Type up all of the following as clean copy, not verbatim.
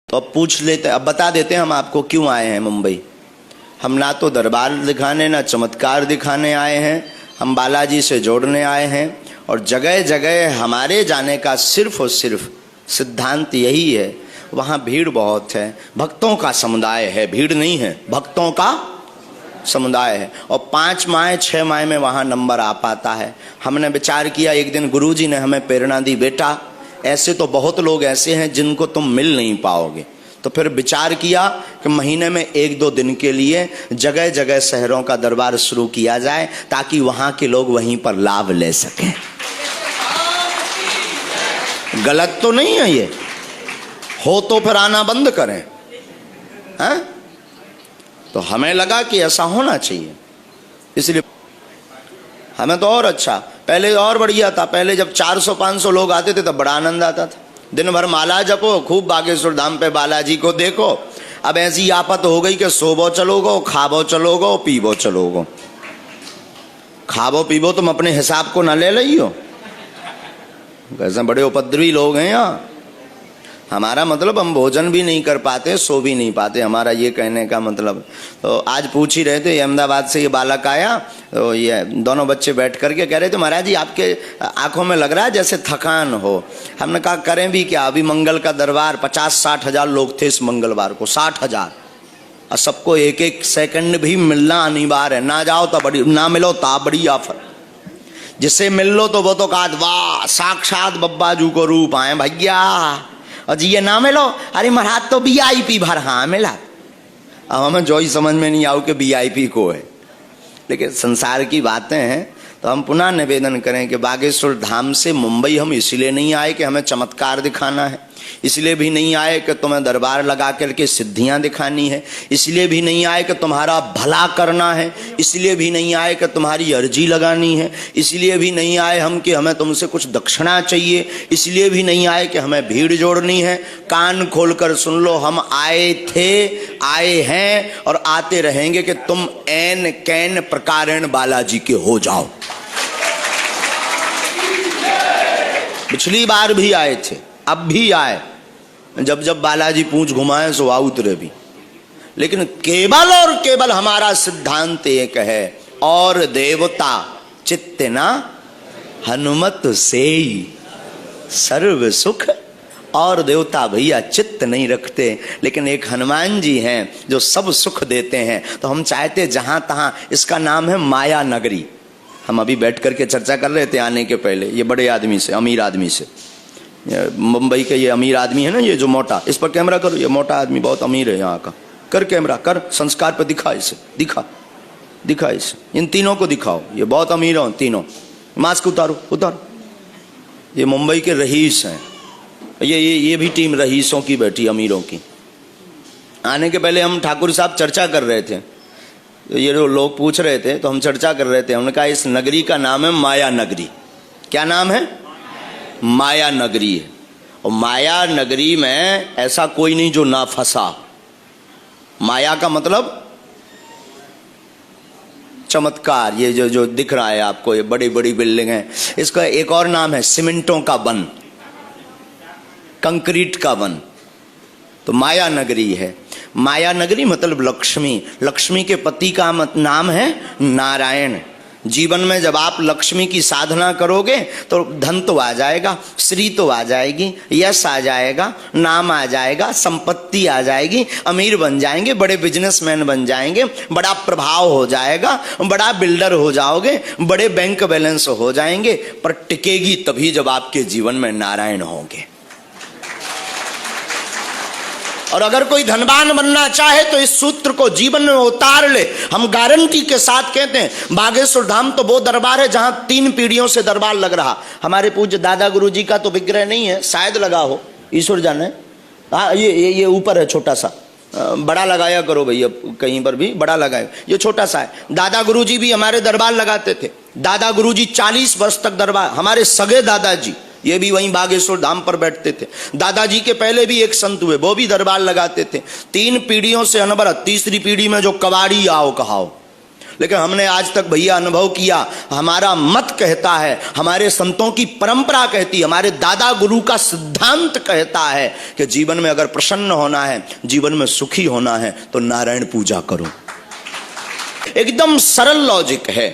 तो अब पूछ लेते, अब बता देते हैं हम आपको क्यों आए हैं मुंबई। हम ना तो दरबार दिखाने ना चमत्कार दिखाने आए हैं, हम बालाजी से जोड़ने आए हैं। और जगह जगह हमारे जाने का सिर्फ और सिर्फ सिद्धांत यही है, वहाँ भीड़ बहुत है, भक्तों का समुदाय है, भीड़ नहीं है, भक्तों का समुदाय है। और 5 माह 6 माह में वहाँ नंबर आ पाता है। हमने विचार किया, एक दिन गुरुजी ने हमें प्रेरणा दी, बेटा ऐसे तो बहुत लोग ऐसे हैं जिनको तुम मिल नहीं पाओगे। तो फिर विचार किया कि महीने में 1-2 दिन के लिए जगह जगह शहरों का दरबार शुरू किया जाए ताकि वहाँ के लोग वहीं पर लाभ ले सकें। गलत तो नहीं है ये, हो तो फिर आना बंद करें, हैं? तो हमें लगा कि ऐसा होना चाहिए, इसलिए हमें तो और अच्छा, पहले और बढ़िया था। पहले जब 400-500 लोग आते थे तब बड़ा आनंद आता था, दिन भर माला जपो, खूब बागेश्वर धाम पे बालाजी को देखो। अब ऐसी आफत हो गई कि सोबो चलोगो, खाबो चलोगो, पीबो चलोगो। खाबो पीबो तुम अपने हिसाब को ना ले लियो, कैसे बड़े उपद्रवी लोग हैं यहाँ। हमारा मतलब हम भोजन भी नहीं कर पाते, सो भी नहीं पाते, हमारा ये कहने का मतलब। तो आज पूछ ही रहे थे, अहमदाबाद से ये बालक आया, तो ये दोनों बच्चे बैठ करके कह रहे थे, महाराज जी आपके आंखों में लग रहा है जैसे थकान हो। हमने कहा करें भी क्या, अभी मंगल का दरबार 50-60 हजार लोग थे इस मंगलवार को, 60 हजार, और सबको 1-1 सेकंड भी मिलना अनिवार्य है। ना जाओ तो बड़ी, ना मिलो तो बड़ी आफत। जिससे मिल लो तो वो तो कहा वाह साक्षात बब्बाजू को रूप आए भैया, और जी ये ना मिलो, अरे महाराज तो VIP भर, हाँ मिला। अब हमें जो ही समझ में नहीं आओ कि VIP को है, लेकिन संसार की बातें हैं। तो हम पुनः निवेदन करें कि बागेश्वर धाम से मुंबई हम इसलिए नहीं आए कि हमें चमत्कार दिखाना है, इसलिए भी नहीं आए कि तुम्हें दरबार लगा करके सिद्धियां दिखानी है, इसलिए भी नहीं आए कि तुम्हारा भला करना है, इसलिए भी नहीं आए कि तुम्हारी अर्जी लगानी है, इसलिए भी नहीं आए हम कि हमें तुमसे कुछ दक्षिणा चाहिए, इसलिए भी नहीं आए कि हमें भीड़ जोड़नी है। कान खोलकर सुन लो, हम आए थे, आए हैं और आते रहेंगे कि तुम ऐन कैन प्रकारेण बालाजी के हो जाओ। पिछली बार भी आए थे, अब भी आए, जब जब बालाजी पूंछ घुमाए सो आ उतरे भी। लेकिन केवल और केवल हमारा सिद्धांत एक है, और देवता चित्त ना हनुमत से सर्व सुख। और देवता भैया चित्त नहीं रखते, लेकिन एक हनुमान जी हैं जो सब सुख देते हैं। तो हम चाहते जहां तहां, इसका नाम है माया नगरी। हम अभी बैठ करके चर्चा कर रहे थे आने के पहले, ये बड़े आदमी से, अमीर आदमी से, मुंबई के ये अमीर आदमी है ना, ये जो मोटा, इस पर कैमरा करो, ये मोटा आदमी बहुत अमीर है यहाँ का, कर कैमरा कर, संस्कार पे दिखा इसे, दिखा इसे, इन तीनों को दिखाओ, ये बहुत अमीर हो तीनों। मास्क उतारो। ये मुंबई के रईस हैं, ये भी टीम रईसों की बैठी, अमीरों की। आने के पहले हम ठाकुर साहब चर्चा कर रहे थे, ये जो लोग पूछ रहे थे तो हम चर्चा कर रहे थे, हमने कहा इस नगरी का नाम है माया नगरी। क्या नाम है? माया नगरी है। और माया नगरी में ऐसा कोई नहीं जो ना फंसा। माया का मतलब चमत्कार। ये जो दिख रहा है आपको, ये बड़ी बड़ी बिल्डिंग है, इसका एक और नाम है सीमेंटों का वन, कंक्रीट का वन। तो माया नगरी है। माया नगरी मतलब लक्ष्मी। लक्ष्मी के पति का नाम है नारायण। जीवन में जब आप लक्ष्मी की साधना करोगे तो धन तो आ जाएगा, श्री तो आ जाएगी, यश आ जाएगा, नाम आ जाएगा, संपत्ति आ जाएगी, अमीर बन जाएंगे, बड़े बिजनेसमैन बन जाएंगे, बड़ा प्रभाव हो जाएगा, बड़ा बिल्डर हो जाओगे, बड़े बैंक बैलेंस हो जाएंगे। पर टिकेगी तभी जब आपके जीवन में नारायण होंगे। और अगर कोई धनवान बनना चाहे तो इस सूत्र को जीवन में उतार ले। हम गारंटी के साथ कहते हैं, बागेश्वर धाम तो वो दरबार है जहां 3 पीढ़ियों से दरबार लग रहा। हमारे पूज्य दादा गुरु जी का तो विग्रह नहीं है, शायद लगा हो, ईश्वर जाने। हाँ, ये ऊपर है छोटा सा, बड़ा लगाया करो भैया, कहीं पर भी बड़ा लगाए, ये छोटा सा है। दादा गुरु जी भी हमारे दरबार लगाते थे। दादा गुरु जी 40 वर्ष तक दरबार, हमारे सगे दादाजी ये भी वहीं बागेश्वर धाम पर बैठते थे। दादाजी के पहले भी एक संत हुए, वो भी दरबार लगाते थे। 3 पीढ़ियों से अनवरत, तीसरी पीढ़ी में जो कबाड़ी आओ कहाओ, लेकिन हमने आज तक भैया अनुभव किया, हमारा मत कहता है, हमारे संतों की परंपरा कहती है, हमारे दादा गुरु का सिद्धांत कहता है कि जीवन में अगर प्रसन्न होना है, जीवन में सुखी होना है तो नारायण पूजा करो। एकदम सरल लॉजिक है।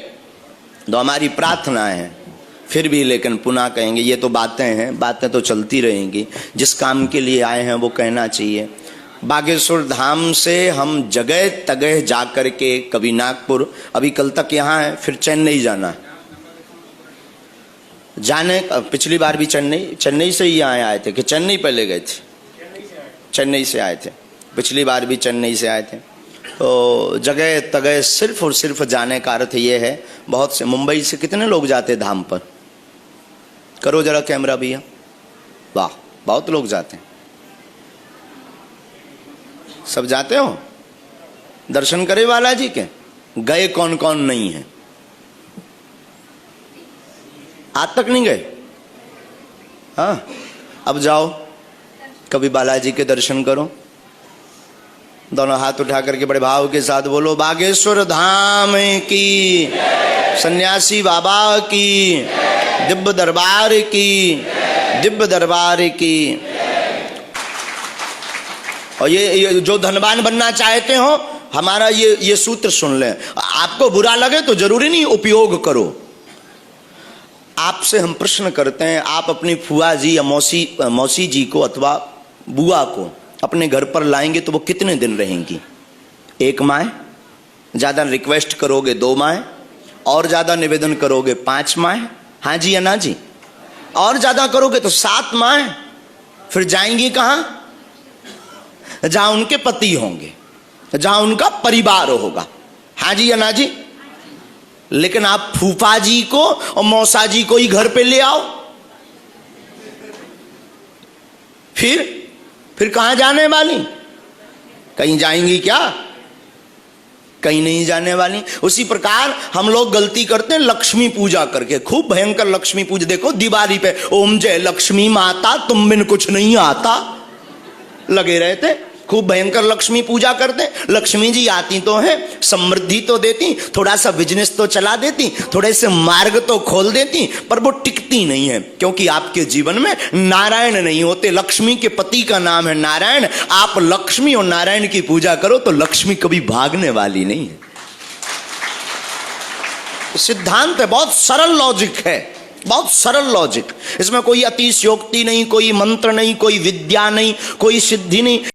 तो हमारी प्रार्थना है, फिर भी लेकिन पुनः कहेंगे, ये तो बातें हैं, बातें तो चलती रहेंगी, जिस काम के लिए आए हैं वो कहना चाहिए। बागेश्वर धाम से हम जगह तगह जाकर के, कभी नागपुर, अभी कल तक यहाँ है, फिर चेन्नई जाना जाने। पिछली बार भी चेन्नई से ही यहाँ आए थे कि चेन्नई पहले गए थे? चेन्नई से आए थे, पिछली बार भी चेन्नई से आए थे। तो जगह तगह सिर्फ और सिर्फ जाने का अर्थ ये है, बहुत से मुंबई से कितने लोग जाते धाम पर? करो जरा कैमरा भैया, वाह बहुत लोग जाते हैं। सब जाते हो दर्शन करे बालाजी के? गए कौन कौन नहीं है? आज तक नहीं गए? हाँ, अब जाओ, कभी बालाजी के दर्शन करो। दोनों हाथ उठा करके बड़े भाव के साथ बोलो, बागेश्वर धाम की, सन्यासी बाबा की, दिव्य दरबार की, दिव्य दरबार की। और ये जो धनवान बनना चाहते हो, हमारा ये सूत्र सुन लें। आपको बुरा लगे तो जरूरी नहीं उपयोग करो। आपसे हम प्रश्न करते हैं, आप अपनी फुआ जी या मौसी जी को अथवा बुआ को अपने घर पर लाएंगे तो वो कितने दिन रहेंगी? 1 माह, ज्यादा रिक्वेस्ट करोगे 2 माह, और ज्यादा निवेदन करोगे 5 माह, हाँ जी या ना जी? और ज्यादा करोगे तो 7 माह। फिर जाएंगी कहां? जहां उनके पति होंगे, जहां उनका परिवार होगा, हाँ जी या ना जी? लेकिन आप फूफा जी को और मौसा जी को ही घर पे ले आओ, फिर कहां जाने वाली? कहीं जाएंगी क्या? कहीं नहीं जाने वाली। उसी प्रकार हम लोग गलती करते हैं लक्ष्मी पूजा करके, खूब भयंकर लक्ष्मी पूजा। देखो दीवारी पे ओम जय लक्ष्मी माता तुम बिन कुछ नहीं आता लगे रहते, खूब भयंकर लक्ष्मी पूजा करते। लक्ष्मी जी आती तो है, समृद्धि तो देती, थोड़ा सा बिजनेस तो चला देती, थोड़े से मार्ग तो खोल देती, पर वो टिकती नहीं है, क्योंकि आपके जीवन में नारायण नहीं होते। लक्ष्मी के पति का नाम है नारायण। आप लक्ष्मी और नारायण की पूजा करो तो लक्ष्मी कभी भागने वाली नहीं है। सिद्धांत है, बहुत सरल लॉजिक है, बहुत सरल लॉजिक। इसमें कोई अतिशयोक्ति नहीं, कोई मंत्र नहीं, कोई विद्या नहीं, कोई सिद्धि नहीं।